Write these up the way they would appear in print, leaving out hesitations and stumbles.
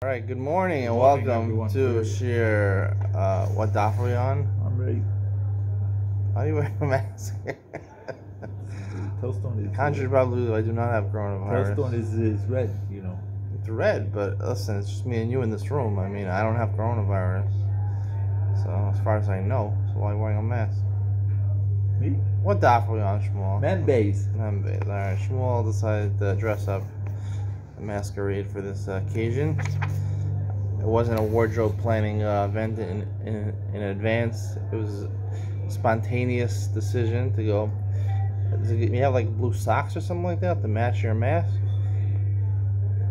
All right, good morning and welcome to shiur. What daf are we on? I'm ready. Why do you wear a mask? Toastone is Contrary probably, I do not have coronavirus. Toastone is red, you know. It's red, but listen, it's just me and you in this room. I mean, I don't have coronavirus. So, as far as I know, so why are you wearing a mask? Me? What daf are we on, Shmuel? Man-based. Man-based. Alright, Shmuel decided to dress up a masquerade for this occasion. It wasn't a wardrobe planning event in advance. It was a spontaneous decision to go. You have like blue socks or something like that to match your mask.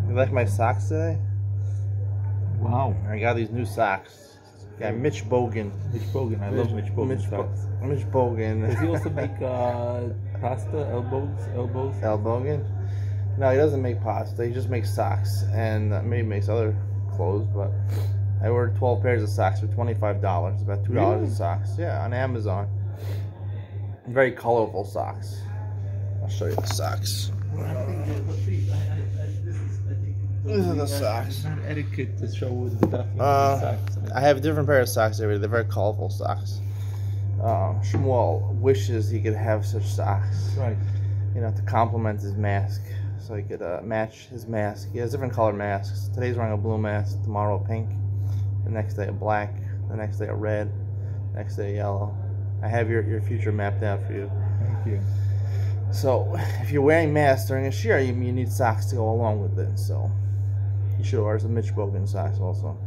You like my socks today? Wow. I got these new socks. Got Mitch Bogan. Mitch Bogan. I love Mitch Bogan socks. Mitch Bogan. Does he also make pasta, elbows? Al Bogan? No, he doesn't make pasta. He just makes socks, and maybe makes other clothes. But I ordered 12 pairs of socks for $25. About $2 Really? a socks. Yeah, on Amazon. Very colorful socks. I'll show you the socks. These are the socks. It's not etiquette to show the Daf Yomi socks. I have a different pair of socks every day. They're very colorful socks. Shmuel wishes he could have such socks. Right. You know, to complement his mask. So he could match his mask. He has different colored masks. Today's wearing a blue mask, tomorrow a pink, the next day a black, the next day a red, the next day a yellow. I have your future mapped out for you. Thank you. So if you're wearing masks during a shiur, you need socks to go along with it. So you should order some Mitch Bogan socks also.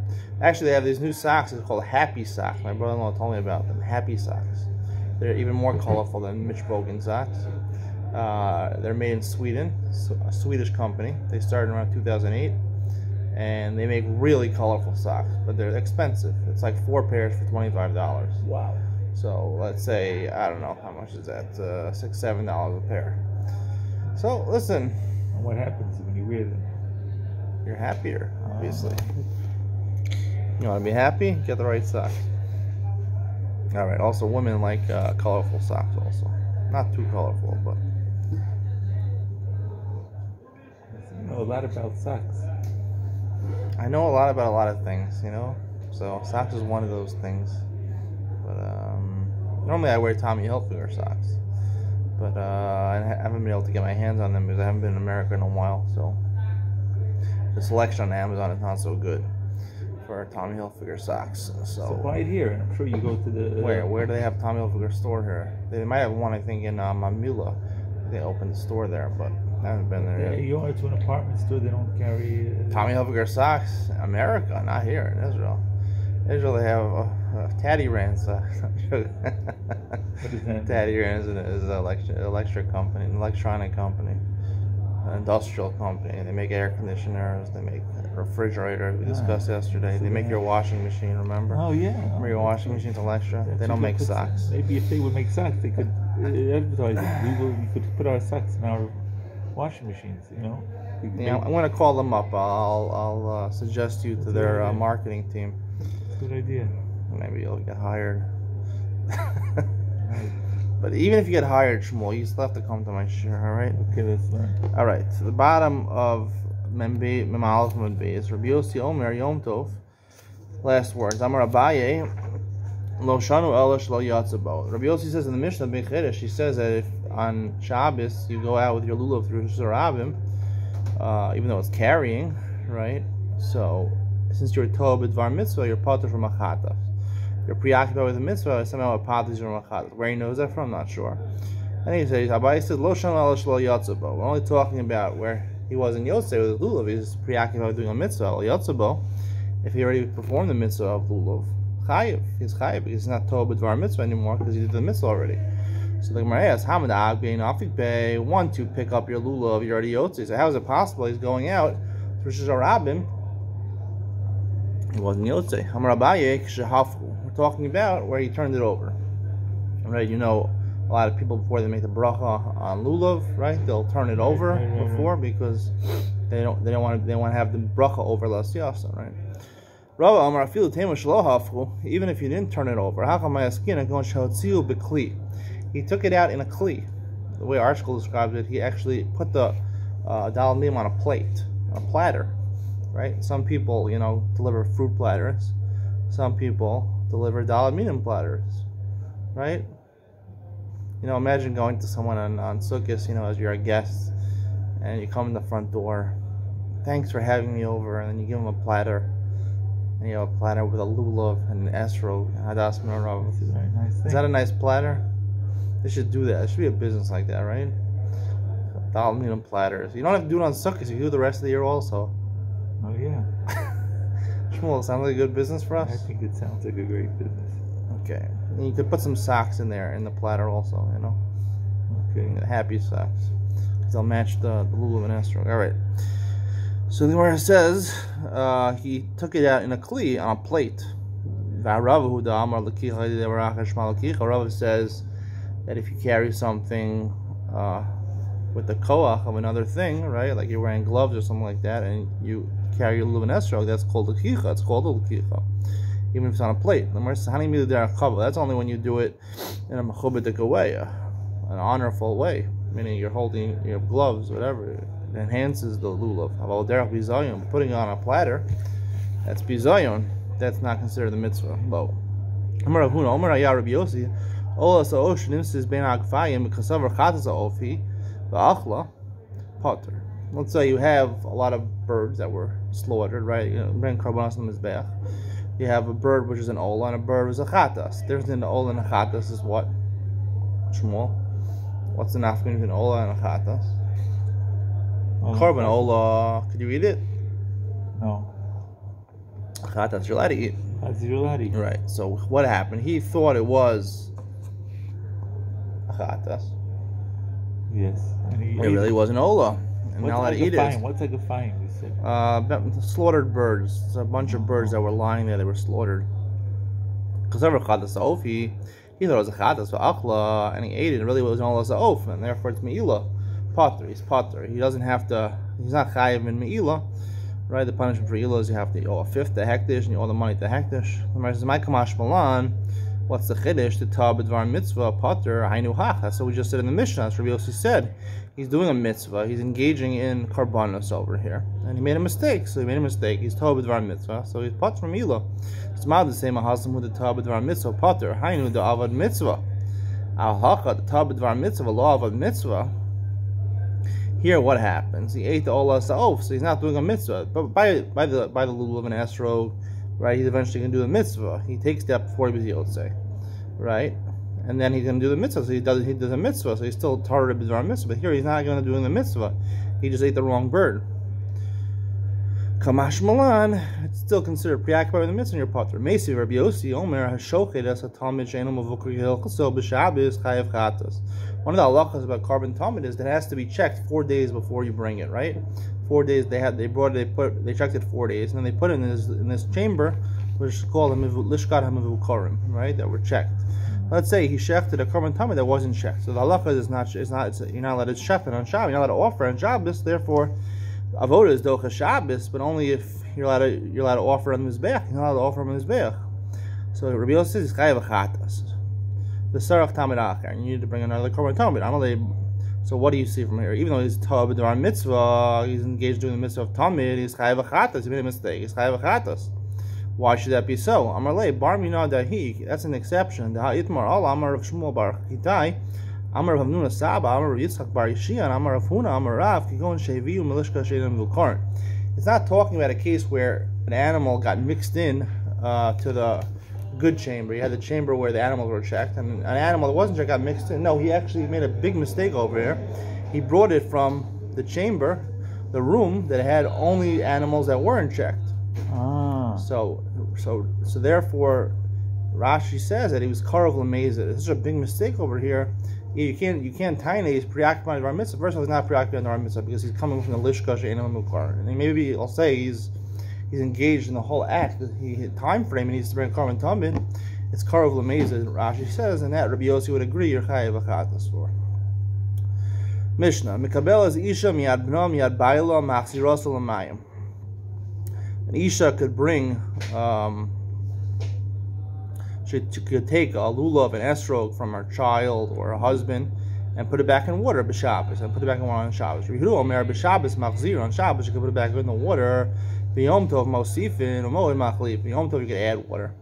Actually, they have these new socks. It's called Happy Socks. My brother-in-law told me about them. Happy Socks. They're even more colorful than Mitch Bogan socks. They're made in Sweden, a Swedish company. They started around 2008, and they make really colorful socks, but they're expensive. It's like 4 pairs for $25. Wow. So let's say, I don't know, how much is that? $6, $7 a pair. So listen. And what happens when you wear them? You're happier, obviously. You want to be happy? Get the right socks. Alright, also women like colorful socks also. Not too colorful, but... You know a lot about socks. I know a lot about a lot of things, you know? So socks is one of those things. But normally I wear Tommy Hilfiger socks. But I haven't been able to get my hands on them because I haven't been in America in a while, so... The selection on Amazon is not so good for Tommy Hilfiger socks. So buy it here, and I'm sure you go to the... Where do they have Tommy Hilfiger store here? They might have one, I think, in Mamula. They opened a store there, but I haven't been there yet. You go to an apartment store, they don't carry... Tommy Hilfiger socks? America, not here, in Israel. Israel, they have Taddy Rand socks. What is that? Taddy Rand is an electric company, an electronic company. Industrial company. They make air conditioners, they make refrigerators, we discussed yesterday. So they make your washing machine, remember? Oh yeah. Remember your washing machine's Electra? They don't make socks. Maybe if they would make socks, they could advertise it. We could put our socks in our washing machines, you know? Yeah, I'm going to call them up. I'll suggest you to their marketing team. That's a good idea. Maybe you'll get hired. But even if you get hired, Shmuel, you still have to come to my shiur, alright? Okay, that's fine. Alright, so the bottom of Mem'alef Mem'bei is Rabbi Yossi Omer Yom Tov. Last words. Amar Abaye, Lo Shanu Elash Lo Yatzabo. Rabbi Yossi says in the Mishnah, B'chedesh, she says that if on Shabbos you go out with your lulav through Shurabim, even though it's carrying, right? So, since you're Tob B'dvar Mitzvah, you're Pater from Achatas. You're preoccupied with the mitzvah, somehow a path is your machatas. Where he knows that from, I'm not sure. And he says, Abai says, Lo Shan Alash Lo Yatzabo. We're only talking about where he was in Yotzei with his lulav. He's preoccupied with doing a mitzvah, Lo Yatzabo. If he already performed the mitzvah of lulav, Chayiv. He's Chayiv because he's not told b'dvar mitzvah anymore because he did the mitzvah already. So the Gemara asks, Hamad Agbein Afik Bey, want to pick up your lulav, you're already Yotzei. So how is it possible he's going out through Shurabim? He wasn't Yotzei. Amar Abaye K'shehafku. Talking about where he turned it over, right? You know, a lot of people before they make the bracha on lulav, right? They'll turn it over before because they don't want to have the bracha over l'asiyasa, right? Rava Amar Afilu Tema Shelo Hafku. Even if you didn't turn it over, how come Mayaskina going shahotziu b'kli? He took it out in a kli. The way our school describes it, he actually put the dal mim on a plate, a platter, right? Some people, deliver fruit platters. Some people deliver daled minim platters, right? Imagine going to someone on Sukkot, as you're a guest, and you come in the front door. Thanks for having me over, and then you give them a platter. And you have a platter with a lulav and an esrog, hadas menorah. That's a very nice thing. Is that a nice platter? They should do that. It should be a business like that, right? Daled minim platters. You don't have to do it on Sukkot. You can do it the rest of the year also. Oh yeah. Shmuel, sounds like a good business for us? I think it sounds like a great business. Okay. And you could put some socks in there in the platter also, Okay. Happy socks. Because they'll match the lulav and esrog. Alright. So the Gemara says he took it out in a kli on a plate. Rav says that if you carry something with the koach of another thing, right, like you're wearing gloves or something like that, and you carry your lulav and esrog, that's called lekicha. It's called a lekicha, even if it's on a plate. That's only when you do it in a mechubadik way, an honorful way, meaning you're holding your gloves, whatever. It enhances the lulav. Putting it on a platter, that's bizayon. That's not considered the mitzvah. Low. Let's say you have a lot of birds that were slaughtered, right? You have a bird which is an ola and a bird which is a chatas. The difference in the ola and a chatas is what? Shmuel? What's the nafka between an ola and a chatas? Korban ola, could you eat it? No. Chatas, you're allowed to eat. You're allowed to eat. Right, so what happened? He thought it was a chatas. Yes. And It really was an ola. And not allowed to eat it. What's like a fine, you said? Slaughtered birds. It's a bunch of birds that were lying there, they were slaughtered. Because ever chatas oaf, he thought it was a chatas for akhla, and he ate it. It really was an ola oaf, and therefore it's me'ilah. Potter, he's potter. He doesn't have to, he's not chayiv in me'ilah, right? The punishment for ilah is you have to owe a fifth to hektish, and you owe the money to hektish. The Gemara says, "My kamash malan." What's the chiddush? The tab b'dvar mitzvah potter hainu hach. That's what we just said in the Mishnah. That's what Rabbi Yossi said. He's doing a mitzvah. He's engaging in karbanos over here, and he made a mistake. So he made a mistake. He's tab b'dvar mitzvah. So he's potter from ilah. It's mad the same ahasam with the tab b'dvar mitzvah potter hainu the avad mitzvah. Al hacha the tab b'dvar mitzvah law avad mitzvah. Here, what happens? He ate the ola sa'of, so he's not doing a mitzvah. But by the lulav and esrog, right? He's eventually going to do the mitzvah. He takes that before he was yotzei, right? And then he's going to do the mitzvah. So he does a mitzvah. So he's still tarred b'dvar mitzvah. But here, he's not going to do the mitzvah. He just ate the wrong bird. Kamash malan, it's still considered preoccupied with the mitzvah in your potter. Mesi Rabbi Yossi Omer hashochet as a talmid she'enu mavukri hilchso b'shabes chayav chatas. One of the halachas about carbon talmid is that it has to be checked 4 days before you bring it, right? 4 days they checked it 4 days, and then they put it in this chamber, which is called lishkat hamivukorim, right? That were checked. Let's say he shechted a carbon talmid that wasn't checked. So the halacha is you're not allowed to shecht on Shabbos, you're not allowed to offer on Shabbos. Therefore, avoda is docha Shabbos, but only if you're allowed to offer on the mizbeach. You're not allowed to offer on the mizbeach. So Rabbi Yossi says chayav chatas. The sarach tamid acher, and you need to bring another korban tamid. So what do you see from here? Even though he's tab b'dvar mitzvah, he's engaged doing the mitzvah of tamid. He's chayav chatas. He made a mistake. He's chayav chatas. Why should that be so? Amarle bar mina dahi. That's an exception. The ha'itmar Allah Amar of Shmuel bar Kitai. Amar of Hamnuna Saba, Amar of Yitzchak bar Yishia, Amar of Huna, Amar Rav, Kigon Sheviu, Melishka Sheidim Vilkarn. It's not talking about a case where an animal got mixed in to the good chamber. You had the chamber where the animals were checked, and an animal that wasn't checked got mixed in. No, he actually made a big mistake over here. He brought it from the chamber, the room that had only animals that weren't checked. So therefore, Rashi says that he was karov l'mezid. It's such a big mistake over here. You can't tie he's preoccupied with our mitzvah. First of all, he's not preoccupied with our mitzvah because he's coming from the lishka she'eino mukar, and maybe I'll say he's engaged in the whole act. He hit time frame and he needs to bring korban tamid. It's karov l'mezid. Rashi says, and that Rabbi Yossi would agree. You're chayav achatas for. Mishnah mikabel is isha miyad bno miyad bayla machziros l'mayim. An isha could bring. She could take a lulav, an esrog from her child or her husband and put it back in water b'Shabbos, and put it back in water on Shabbos. Rehudu omer b'Shabbos machzir on Shabbos. She could put it back in the water B'yom tov mosifin u'moed machlif. B'yom tov you can add water.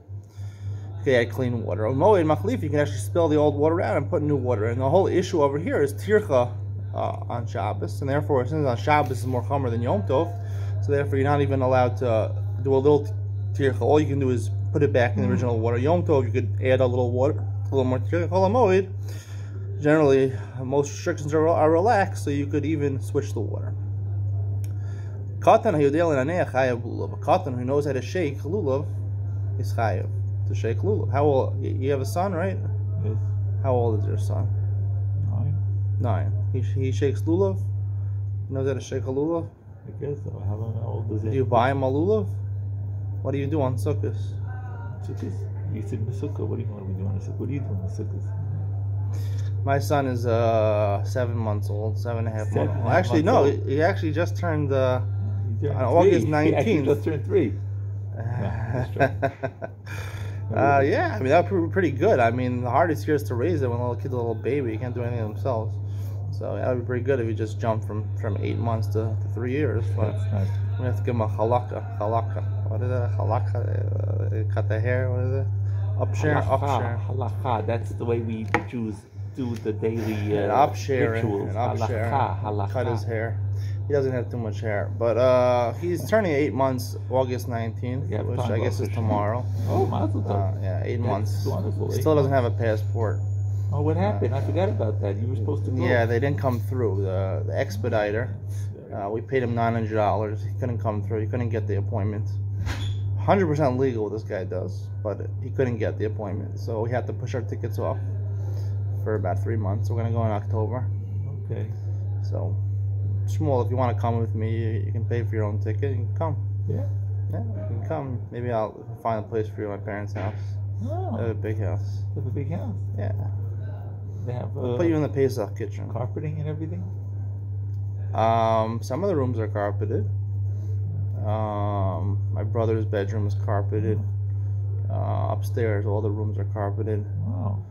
You can add clean water. U'moed machlif you can actually spill the old water out and put new water. And the whole issue over here is tircha on Shabbos, and therefore since on Shabbos is more chomer than Yom Tov, so therefore you're not even allowed to do a little tircha. All you can do is put it back in the original water. Yom Tov you could add a little water, a little more tircha. Chol hamoed, generally most restrictions are relaxed, so you could even switch the water. Katan hayodel l'naneh chayav lulav. A katan who knows how to shake lulav is chayav to shake lulav. How old? You have a son, right? Yes. How old is your son? 9. He shakes lulav. He knows how to shake a lulav. I guess so. How old is he? Do you buy him a lulav? What do you do on Sukkot? Sukkot? You said Sukkah. What do you want to be doing on Sukkah? What do you do on Sukkot? My son is 7 months old, 7.5 months old. Actually, no, he actually just turned on August 19th. He actually just turned 3. Yeah, I mean that would be pretty good. I mean, the hardest here is to raise it when a little kid's a little baby. You can't do anything themselves. So that would be pretty good if you just jumped from 8 months to 3 years. But nice. We have to give him a halakha. What is that? Halakha? Cut the hair. What is it? Upshare. Halakha. That's the way we Jews do the daily rituals. Halakha. Cut his hair. He doesn't have too much hair, but he's turning 8 months August 19th, which I guess is tomorrow. Oh, mazel tov. Yeah, 8 months. Wonderful. Still doesn't have a passport. Oh, what happened? I forgot about that. You were supposed to go. Yeah, they didn't come through. The expediter. We paid him $900. He couldn't come through. He couldn't get the appointment. 100% legal what this guy does, but he couldn't get the appointment. So we had to push our tickets off for about 3 months. We're going to go in October. Okay. So, Shmuel, if you want to come with me, you can pay for your own ticket. You can come. Yeah. Yeah, you can come. Maybe I'll find a place for you at my parents' house. Oh. They have a big house. They have a big house. Yeah. They have put you in the Pesach kitchen. Carpeting and everything? Some of the rooms are carpeted. My brother's bedroom is carpeted. Upstairs, all the rooms are carpeted. Wow.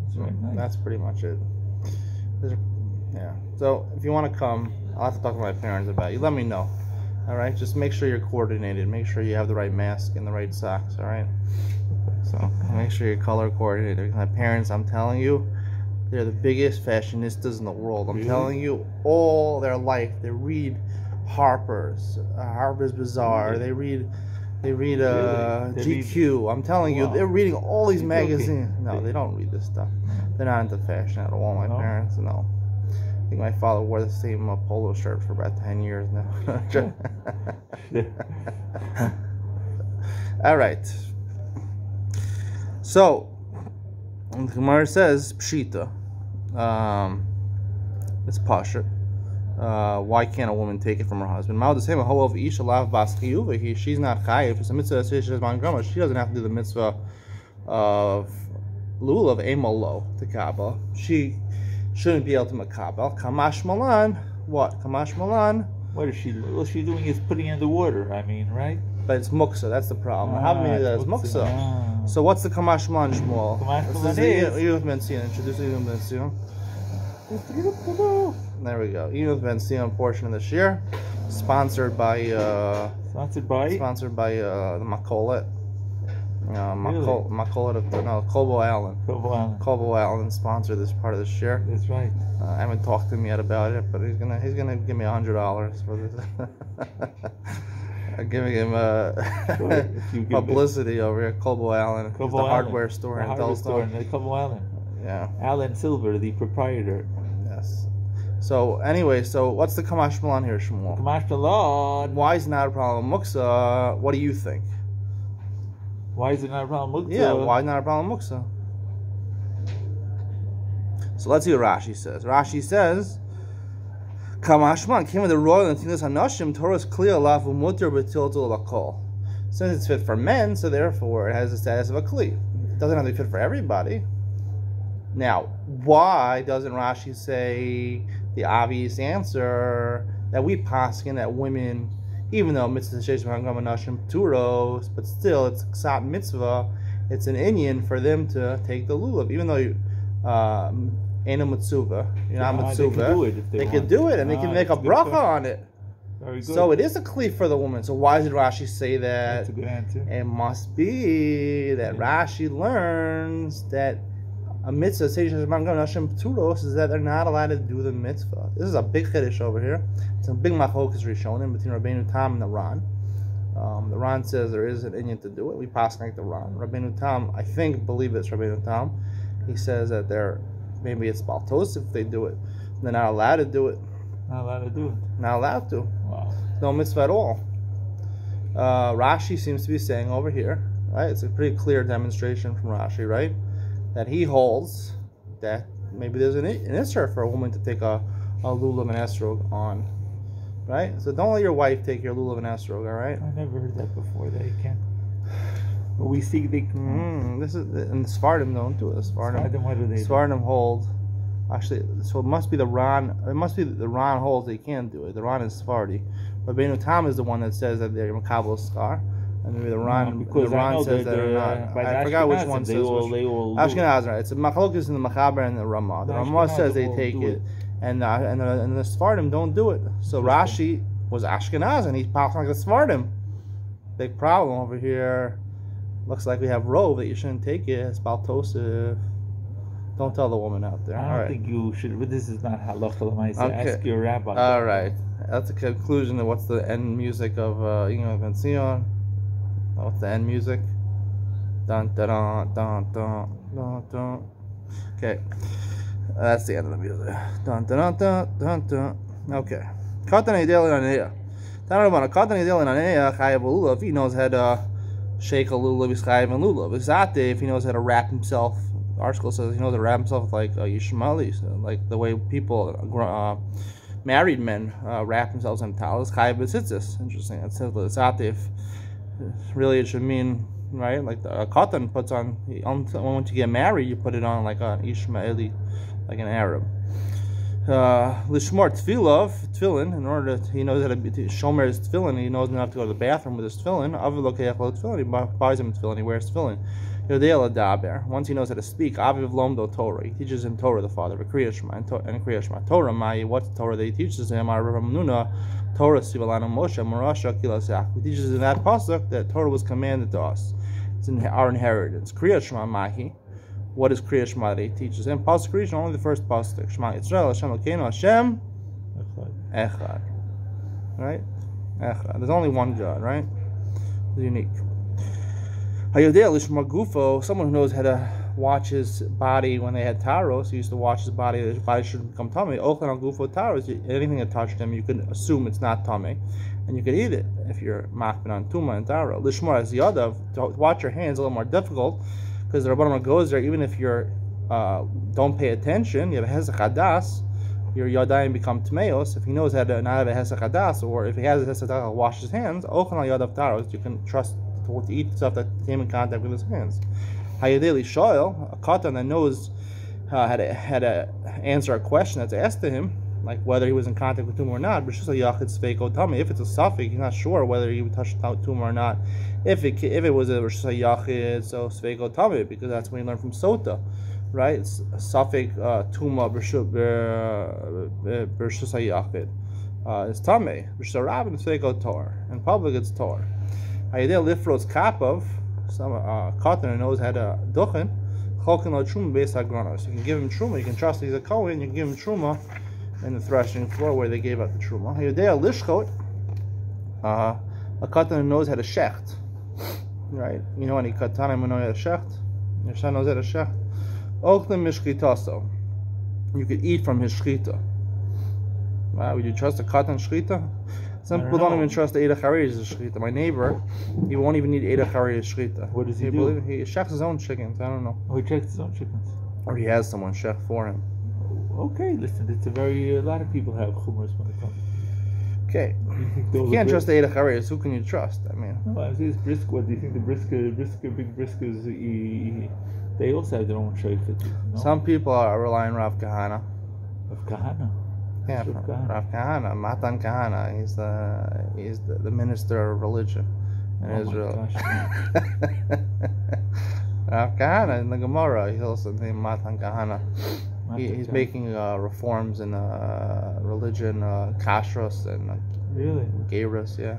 That's very nice. That's pretty much it. Yeah. So if you want to come, I'll have to talk to my parents about it. You let me know. All right. Just make sure you're coordinated. Make sure you have the right mask and the right socks. All right. So make sure you're color coordinated. My parents, I'm telling you, they're the biggest fashionistas in the world. I'm telling you, all their life they read Harper's Bazaar. They read GQ. I'm telling you, they're reading all these magazines. No, they don't read this stuff. They're not into fashion at all. My parents, no. I think my father wore the same polo shirt for about 10 years now. All right. So, the Gemara says, Pshita. It's Pasha. Why can't a woman take it from her husband? She's not chayiv. It's a mitzvah. She doesn't have to do the mitzvah of lulav emalo to kabel. She shouldn't be able to makabel. Kamash malan. What? Kamash malan. What is she? All she's doing is putting in the water. I mean, right? But it's muksa. That's the problem. How many of that is muksa? So what's the kamash malan, Shmuel? Kamash malan is Yeshivas Yishrei. Introduce Yeshivas Yishrei. There we go. Yeshivas Yishrei portion of the shiur, sponsored by the Makolet. Makolet of Kobo Allen. Kobo Allen sponsored this part of the shiur. That's right. I haven't talked to him yet about it, but he's gonna give me $100 for this. I'm giving him publicity over here. Kobo Allen, the hardware store in Delstone. Kobo Allen. Yeah. Alan Silver, the proprietor. Yes. So anyway, what's the Kamash Malan here, Shmuel? Kamash Malan. Why is it not a problem? Muksa, what do you think? Why is it not a problem? Muksa? Yeah, why not a problem? Muksa. So let's see what Rashi says. Rashi says, Kamash Malan came with the royal and Tinas Hanashim, Torah's clear lav umutter betiltul lakol. Since it's fit for men, so therefore it has the status of a kli. It doesn't have to be fit for everybody. Now, why doesn't Rashi say the obvious answer that we paskin that women, even though mitzvah sheish v'hangam anashim turos, but still it's ksat mitzvah, it's an inyan for them to take the lulav, even though you ain't a mitzvah, you're not mitzvah. They could do it, and they can make a bracha on it. Very good. So it is a kli for the woman. So why did Rashi say that? That's a good answer. It must be that Rashi learns that a mitzvah is that they're not allowed to do the mitzvah. This is a big chiddush over here. It's a big machlokas rishonim between Rabbeinu Tam and the Ran. The Ran says there is an inyan to do it. We pass like the Ran. Rabbeinu Tam, I believe it's Rabbeinu Tam. He says that maybe it's baltos if they do it. They're not allowed to do it. Not allowed to do it. Not allowed to. Wow. No mitzvah at all. Rashi seems to be saying over here, right? It's a pretty clear demonstration from Rashi, right? That he holds that maybe there's an isser for a woman to take a lulav and esrog on, right? So don't let your wife take your lulav and esrog, all right? I never heard that before. That you can. But we see they. This is and the Sephardim don't do it. The Sephardim, what do they? Sephardim hold. Actually, so it must be the Ran. It must be the Ran holds they can't do it. The Ran is Sephardi, but Rabbeinu Tam is the one that says that they're makabel skar, and maybe the Ran says that they're not. I forgot which one says which. Ashkenaz, right? It's a machlokas in the Machaber and the Ramah. The Ramah says they take it, and the Sephardim don't do it. So Rashi was Ashkenaz, and he's passing like the Sephardim. Big problem over here. Looks like we have rove that you shouldn't take it. It's baltosif. Don't tell the woman out there. I don't think you should. But this is not halacha l'maisa. Okay. Ask your rabbi. All right. That's the conclusion of what's the end music of Yingam Ben Sion. What's the end music? Dun dun dun dun dun dun dun. Okay. That's the end of the music. Dun dun dun dun dun. Okay. Katan idel inaneya. Tanarabana katan idel inaneya chayav lulav. If he knows how to shake a lulav, he's chayav and lulav. Exate if he knows how to wrap himself. The article says he knows how to wrap himself like Yishmaelis, like the way people, married men, wrap themselves in talis. Chayav b'tzitzis. Interesting. It says exate. Really, it should mean right, like a katan puts on. Once you get married, you put it on like an Ishmaeli, like an Arab. Lishmor tefillin, in order to, he knows how to shomer his tefillin, he knows not to go to the bathroom with his tefillin. Aviv lokech lo tefillin, he buys him tefillin, he wears tefillin. Yodei ladaber, once he knows how to speak. Aviv lomdo Torah, he teaches him Torah, the father, and Kriya Shema. Torah, what's Torah that he teaches him? Torah sivalanu Moshe Morasha Kilasak. He teaches in that pasuk that Torah was commanded to us. It's in our inheritance. Kriya Shema Mahi. What is Kriya Shema that he teaches him? Pasuk Rishon, only the first pasuk. Shema Yisrael, Hashem Elokeinu, Hashem Echad. Right? Echad. There's only one God, right? It's unique. Hayodei Lishma Gufo, someone who knows how to watch his body when they had taros. He used to watch his body shouldn't become tummy. Ochlan al Gufo taros, anything that touched him, you could assume it's not tummy, and you could eat it if you're makbid on tuma and taro. Lishmar as yadav, to watch your hands a little more difficult, because the Rabbanon goes there, even if you're don't pay attention, you have a hezek hadas, your yadayim become tmeos. If he knows how to not have a hezek hadas, or if he has a hezek hadas, wash his hands, ochlan al yadav taros, you can trust to eat stuff that came in contact with his hands. Hayadeli shoyel, a katan that knows how to answer a question that's asked to him, like whether he was in contact with tumor or not. But just a yachid sveiko tummy. If it's a suffix, he's not sure whether he touched tumor or not. If it was a yachid, so sveiko tummy, because that's when you learn from sota, right? It's a suffix tuma b'shus yachid. It's tummy. B'shus rabin sveiko tor. In public, it's tor. Hayadel lifros kapov. Some katan knows how to duchen. Cholkin lo truma beis hagranos. You can give him truma. You can trust he's a kohen. You can give him truma in the threshing floor where they gave out the truma. Hayodea lishchot. A katan knows how to shecht. Right? You know any katanim who know how to shecht? Your son knows how to shecht. Ochlim mishchitaso. You could eat from his shchita. Wow, would you trust a katan shchita? Some people don't even trust the Eida Chareis shchita. My neighbor, he won't even need Eida Chareis shchita. What does he do? He shechs his own chickens. I don't know. Oh, he checks his own chickens. Or he has someone shech for him. Okay, listen, it's a lot of people have chumras when it comes. Okay. You can't trust the Eida Chareis. Who can you trust? I mean. No, I was saying brisk. What do you think the big briskers, they also have their own shaykhs? No? Some people are relying on Rav Kahana. Rav Kahana? Yeah, Rav Kahana, Matan Kahana. He's the minister of religion in Israel. Rav Kahana in the Gemara, he's also named Matan Kahana. He's making reforms in religion, kashrus, and Really? Gabrus, yeah.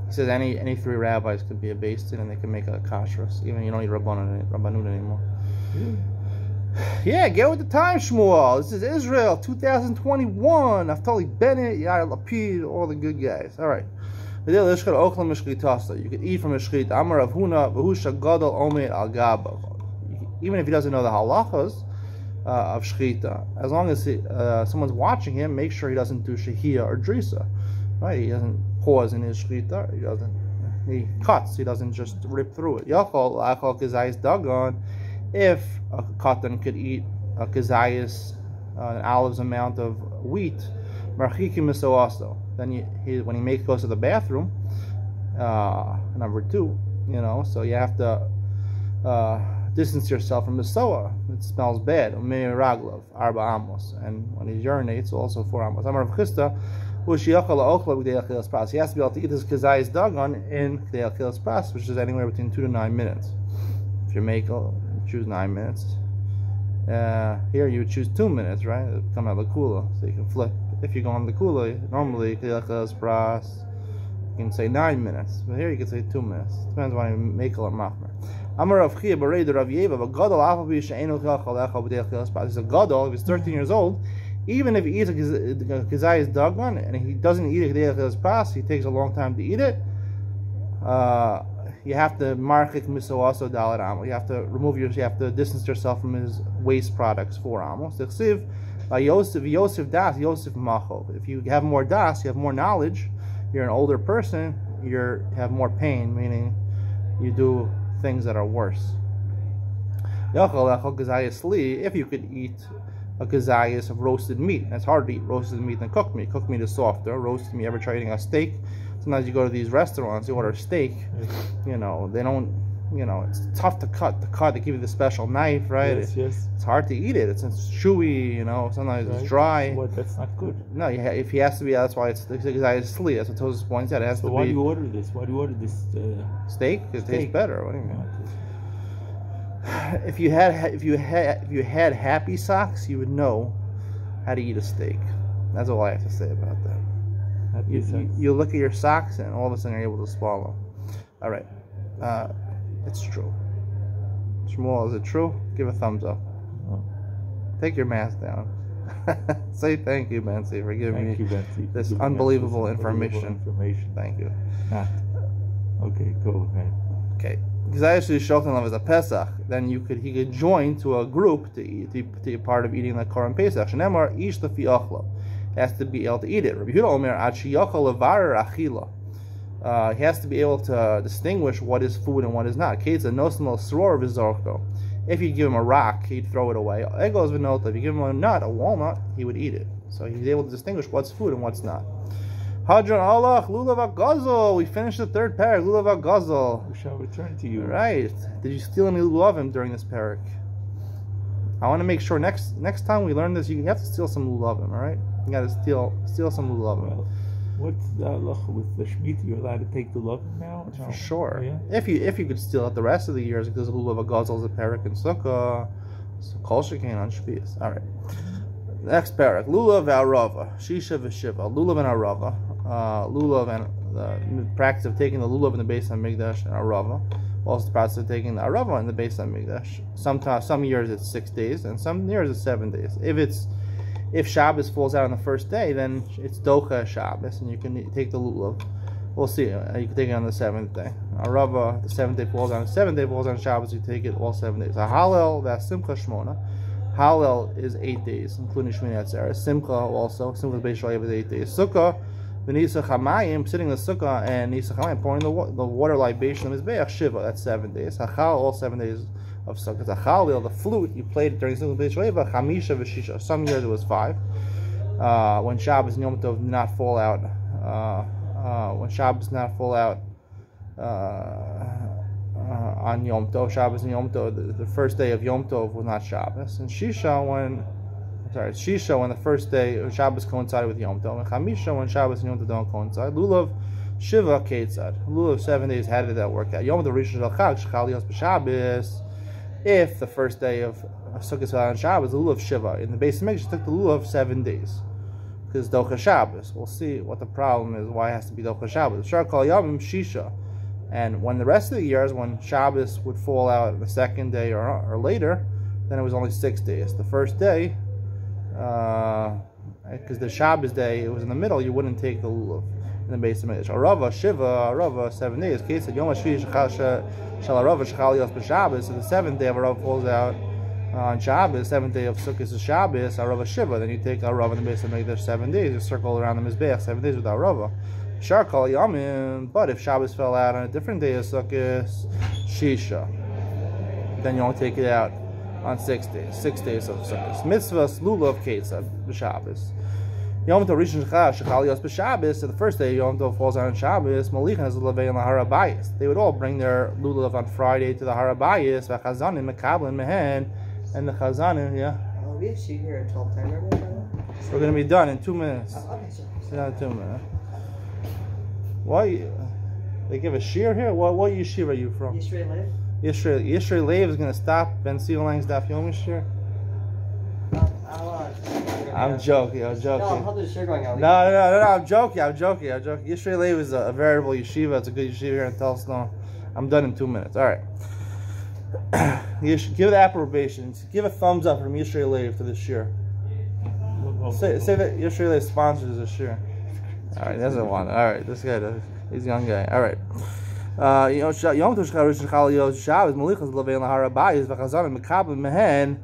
He says any 3 rabbis could be a beis din and they can make a kashrus. Even you don't need rabbanut anymore. Really? Yeah, get with the time, Shmuel. This is Israel, 2021. Naftali Bennett, Yair Lapid, all the good guys. All right. You can eat from a shchita. Amar Rav Huna, v'husha gadol omer al gaba. Even if he doesn't know the halachas of shchita, as long as someone's watching him, make sure he doesn't do shehiyah or drisa. Right? He doesn't pause in his shchita. He cuts. He doesn't just rip through it. Yachol la'achol kazayis dagon. If a katan could eat a kazayis, an olive's amount of wheat, marchiki misoaso. Then when he goes to the bathroom, number 2, so you have to distance yourself from the soa. It smells bad. Raglov, arba amos, and when he urinates, also 4 amos. Amar Rav Chisda, he has to be able to eat his kazayis dagon in k'dei achilas pras, which is anywhere between 2 to 9 minutes. If you choose 9 minutes. Here you would choose 2 minutes, right? It'll come out lakula, so you can flip. If you go on lakula, normally you can say 9 minutes, but here you can say 2 minutes. Depends on you make or machmer. Amar Rav Chia Barei Rav Yeva, but gadol afav she'enu chachal echal b'dei achilas pras. He's a gadol. If he's 13 years old, even if he eats a kazayis dagon and he doesn't eat a k'dei achilas pras, he takes a long time to eat it. You have to marchik misoaso dalet amos. You have to you have to distance yourself from his waste products 4 amos. Yosef das, Yosef machov. If you have more das, you have more knowledge. You're an older person. You have more pain, meaning you do things that are worse. If you could eat a kazayas of roasted meat, and it's hard to eat roasted meat than cooked meat. Cooked meat is softer. Roasted meat. Ever try eating a steak? Sometimes you go to these restaurants, you order a steak, they don't, it's tough to cut. They give you the special knife, right? Yes. It's hard to eat it. It's chewy, sometimes it's dry. What? That's not good. No, if he has to be, that's why it's sli. That's what Tosus points out. It has to be. Why do you order this? Why do you order this steak? It tastes better. What do you mean? If you had happy socks, you would know how to eat a steak. That's all I have to say about that. You look at your socks and all of a sudden you're able to swallow. All right, it's true. Shmuel, is it true? Give a thumbs up. Oh. Take your mask down. Say thank you, Benzi, for giving me this unbelievable information. Thank you. Okay, go ahead. Okay, because I actually shoched him as a Pesach. Then he could join to a group to be part of eating the Korban Pesach. Shnemar ish lefi achlo. Has to be able to eat it. Rabbi Yehuda Omer, he has to be able to distinguish what is food and what is not. If you give him a rock, he'd throw it away. If you give him a nut, a walnut, he would eat it. So he's able to distinguish what's food and what's not. Hadron Allah, Lulav HaGazel. We finished the 3rd parak, Lulav HaGazel. We shall return to you. Right. Did you steal any lulavim during this parak? I want to make sure next time we learn this, you have to steal some lulavim, all right? You got to steal some lulavim. Well, what's the halacha with the Shemitah? You're allowed to take the lulavim now? For sure. Yeah? If you could steal it the rest of the years, because lulav HaGazel is a parak in Sukkah, so kol shekain on Shvius. All right. Next parak, lulav v'arava, shisha v'shiva, lulav and arava, lulav and the practice of taking the lulav in the Beis HaMikdash and arava. Also the process of taking the arava in the Beis HaMikdash. Some years it's 6 days, and some years it's 7 days. If Shabbos falls out on the first day, then it's docha Shabbos, and you can take the lulav. We'll see. You can take it on the 7th day. Arava, the 7th day falls on the 7th day falls on Shabbos. You take it all 7 days. Halel v'asimcha shmona. Halel is 8 days, including Shmini Atzeret. Simcha also. Simcha Beis Shalev is 8 days. Sukkah. V'nisa chamayim, sitting in the sukkah, and nisa chamayim, pouring the water libation of Mizbeach, Shiva, that's 7 days. Hachal, all 7 days of sukkah. Hachal, the flute, you played it during Simcha Beis Shalev, Chamisha v'shisha. Some years it was 5. When Shabbos and Yom Tov did not fall out, on Yom Tov, Shabbos and Yom Tov, the first day of Yom Tov was not Shabbos. And Shisha, when the first day of Shabbos coincided with Yom Tov, and Chamisha when Shabbos and Yom Tov don't coincide. Lulav Shiva Ketzad. Lulav 7 days, how did that work out? Yom Tov Rishon Shel Chag Shechal Yos B'Shabbos. If the first day of Sukkot fell on Shabbos, the Lulav Shiva. In the Beis HaMikdash, took the Lulav 7 days. because Docha Shabbos. We'll see what the problem is, why it has to be Docha Shabbos. Shar Kol Yomim Shisha. And when the rest of the years, when Shabbos would fall out the second day or later, then it was only 6 days. The first day, because the Shabbos day, it was in the middle, you wouldn't take the lulav in the base of Mikdash. Arava, Shiva, Arava, 7 days. Case said, Yom HaShvi Shal Arava Shechal Yos B'Shabbos. So the 7th day of Arava falls out on Shabbos. 7th day of Sukkot is Shabbos, Arava Shiva. Then you take Arava in the base of Mikdash 7 days. You circle around the Mizbeach 7 days with Arava. Shar Kol Yomim. But if Shabbos fell out on a different day of Sukkot, Shisha, then you only take it out on 6 days. 6 days of Sukkot. Mitzvahs Lulav Ketzad B'Shabbos. Yom Tov Rishon Shechal Yos B'Shabbos. So the first day Yom Tov falls out on Shabbos. Malichan has Lulav and Harabayis. They would all bring their lulav on Friday to the Harabayis. V'Chazanim Mekablan Mehen, and the Chazanim, yeah. We have shiur here at 12:10. We're going to be done in 2 minutes. Okay, sure. Not 2 minutes. Why? They give a shiur here? What yeshiva are you from? Yishrei Lev? Yishrei Lev is going to stop Ben Lang's Daf Yomi Succah. I'm joking. No, how the shiur going out? No, I'm joking. Yishrei Lev is a veritable yeshiva. It's a good yeshiva here in Tulsa. I'm done in 2 minutes. All right. Give the approbation. Give a thumbs up from Yishrei Lev to this shiur. Say that Yishrei Lev sponsors this shiur. All right, doesn't want it. All right, this guy does. He's a young guy. All right. Yom Tov Shechal Yos Shabbos Malichas Levei Laharabayis v'Chazanim Mekabel Mehen.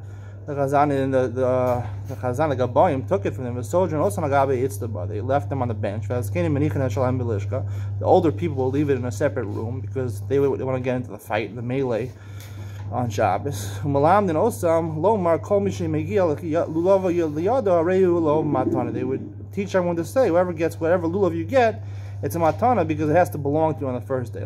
The Chazan the Gabayim took it from them. The soldier and also Magabe Itztaba. They left them on the bench. The older people will leave it in a separate room because they want to get into the fight, the melee on Shabbos. They would teach everyone to say, whoever gets whatever lulav you get, it's a matana because it has to belong to you on the first day.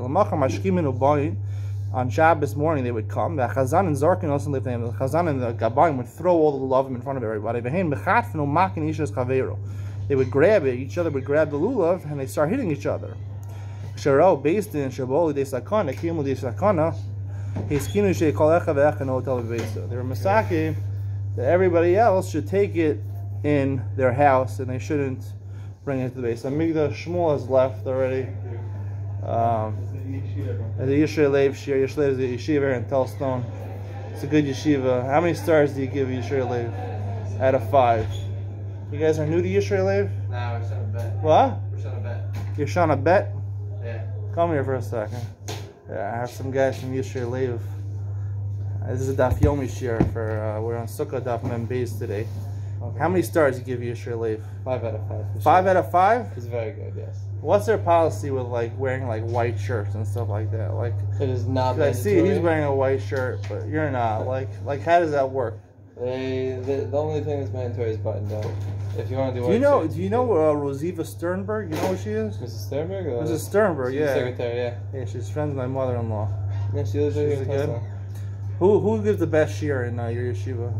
On Shabbos morning they would come. The Chazan and Zarkin also lived there. The Chazan and the Gabayim would throw all the lulav in front of everybody. They would grab it. Each other would grab the lulav and they start hitting each other. They were Masaki that everybody else should take it in their house and they shouldn't bring it to the base. Amigda Shmuel has left already. The Yishrei Lev shiur. Yishrei Lev is a yeshiva here in Telstone. It's a good yeshiva. How many stars do you give Yishrei Lev out of 5? You guys are new to Yishrei Lev? Nah, we're trying to bet. What? We're trying to bet. You're trying to bet? Yeah. Come here for a second. Yeah, I have some guys from Yishrei Lev. This is a Daf Yomi shiur for we're on Sukkah Daf Mem Beis today. Okay. How many stars do you give Yishrei Lev? 5 out of 5. 5 out of 5? It's very good, yes. What's their policy with like wearing like white shirts and stuff like that? Like it is not. I see he's wearing a white shirt, but you're not. Like how does that work? The only thing that's mandatory is button down. If you want to do white shirts, do you know Rosiva Sternberg? You know what she is? Mrs. Sternberg? Mrs. Sternberg, she's yeah. Secretary, yeah. Yeah, she's friends with my mother-in-law. Yeah, she lives here. She's good. Who gives the best shiur in your yeshiva?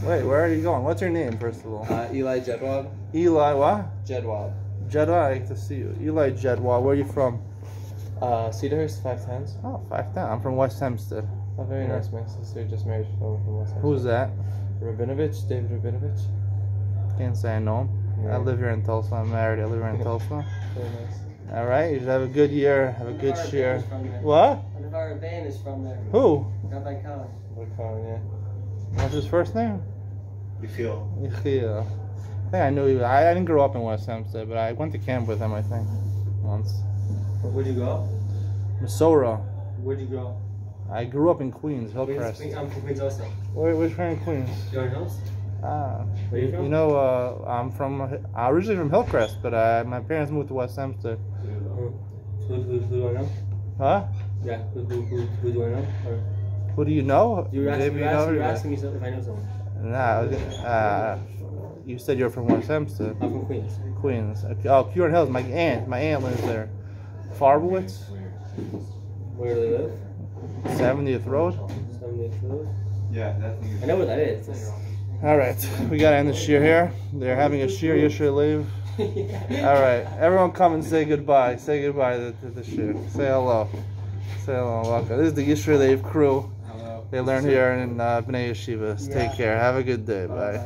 Wait, where are you going? What's your name, first of all? Eli Jedwab. Eli what? Jedwab. Jedwab, I like to see you. Eli Jedwab, where are you from? Cedarhurst, 510s. Oh, 510. I'm from West Hempstead. Oh, very nice. My sister just married from West Hempstead. Who's that? Rabinovich, David Rabinovich. Can't say I know him. Yeah. I live here in Tulsa. I'm married. I live here in Tulsa. Very nice. All right. You should have a good year. Have a good shiur. What? One of our band is from there. Who? Rabbi Khan. Rabbi Khan, yeah. What's his first name? Yechiel. Yechiel. I think I knew he was. I didn't grow up in West Hempstead, but I went to camp with him, I think, once. Where'd you go? Missouri. Where'd you go? I grew up in Queens, Hillcrest. I'm from Queens also. Which part in Queens? Your house? Where you from? I'm from originally from Hillcrest, but my parents moved to West Hempstead. Who do I know? Huh? Yeah, who do I know? Or? Who do you know? You're asking me if I know someone. Nah, you said you're from West Hempstead. I'm from Queens. Queens. Oh, Curen Hills. My aunt lives there. Farbowitz. Where do they live? 70th Road. 70th Road? Yeah, I know where that is. All right, we gotta end the shiur here. They're having a shiur. Yishrei Lev. All right, everyone come and say goodbye. Say goodbye to the shiur. Say hello. Say hello. Welcome. This is the Yishrei Lev crew. Hello. They learn here in Bnei Yeshivas. Take care. Have a good day. Bye.